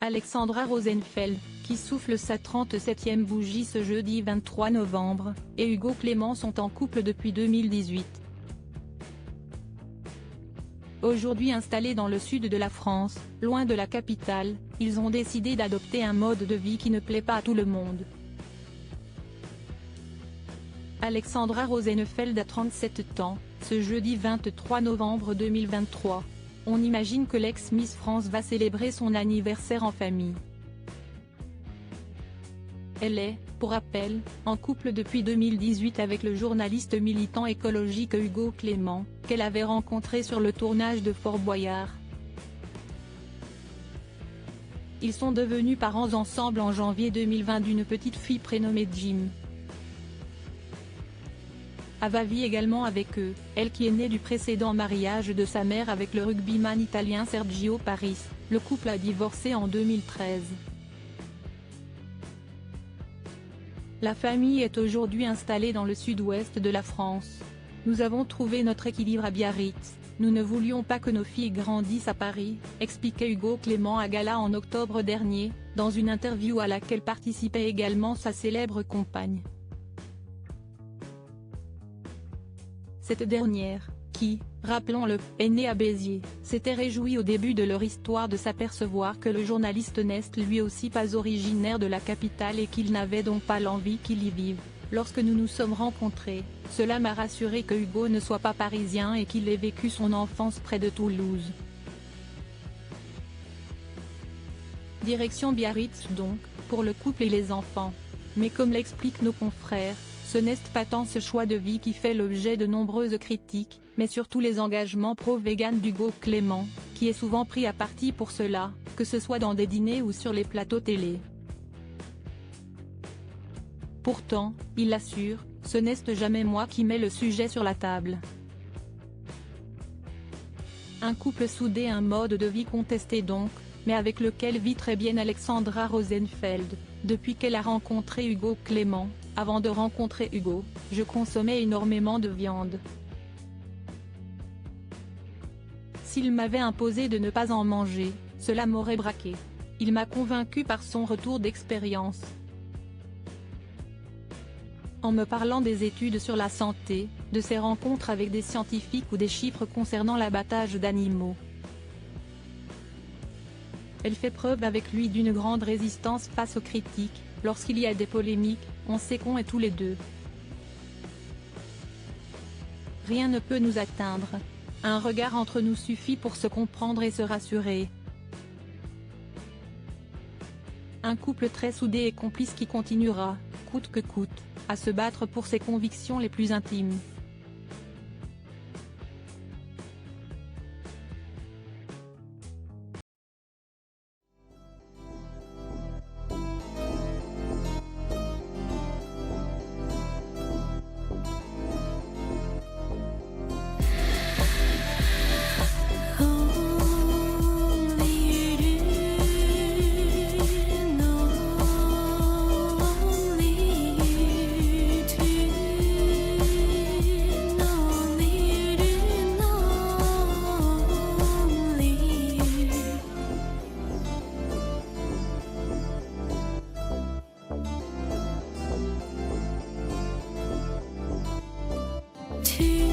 Alexandra Rosenfeld, qui souffle sa 37e bougie ce jeudi 23 novembre, et Hugo Clément sont en couple depuis 2018. Aujourd'hui installés dans le sud de la France, loin de la capitale, ils ont décidé d'adopter un mode de vie qui ne plaît pas à tout le monde. Alexandra Rosenfeld a 37 ans, ce jeudi 23 novembre 2023. On imagine que l'ex-Miss France va célébrer son anniversaire en famille. Elle est, pour rappel, en couple depuis 2018 avec le journaliste militant écologique Hugo Clément, qu'elle avait rencontré sur le tournage de Fort Boyard. Ils sont devenus parents ensemble en janvier 2020 d'une petite fille prénommée Jim. Ava vit également avec eux, elle qui est née du précédent mariage de sa mère avec le rugbyman italien Sergio Paris. Le couple a divorcé en 2013. La famille est aujourd'hui installée dans le sud-ouest de la France. Nous avons trouvé notre équilibre à Biarritz, nous ne voulions pas que nos filles grandissent à Paris, expliquait Hugo Clément à Gala en octobre dernier, dans une interview à laquelle participait également sa célèbre compagne. Cette dernière, qui, rappelons-le, est née à Béziers, s'était réjouie au début de leur histoire de s'apercevoir que le journaliste n'est lui aussi pas originaire de la capitale et qu'il n'avait donc pas l'envie qu'il y vive. Lorsque nous nous sommes rencontrés, cela m'a rassuré que Hugo ne soit pas parisien et qu'il ait vécu son enfance près de Toulouse. Direction Biarritz donc, pour le couple et les enfants. Mais comme l'expliquent nos confrères, ce n'est pas tant ce choix de vie qui fait l'objet de nombreuses critiques, mais surtout les engagements pro-vegan d'Hugo Clément, qui est souvent pris à partie pour cela, que ce soit dans des dîners ou sur les plateaux télé. Pourtant, il assure, ce n'est jamais moi qui mets le sujet sur la table. Un couple soudé, un mode de vie contesté donc, mais avec lequel vit très bien Alexandra Rosenfeld, depuis qu'elle a rencontré Hugo Clément. Avant de rencontrer Hugo, je consommais énormément de viande. S'il m'avait imposé de ne pas en manger, cela m'aurait braqué. Il m'a convaincu par son retour d'expérience. En me parlant des études sur la santé, de ses rencontres avec des scientifiques ou des chiffres concernant l'abattage d'animaux. Elle fait preuve avec lui d'une grande résistance face aux critiques. Lorsqu'il y a des polémiques, on sait qu'on est tous les deux. Rien ne peut nous atteindre. Un regard entre nous suffit pour se comprendre et se rassurer. Un couple très soudé et complice qui continuera, coûte que coûte, à se battre pour ses convictions les plus intimes. To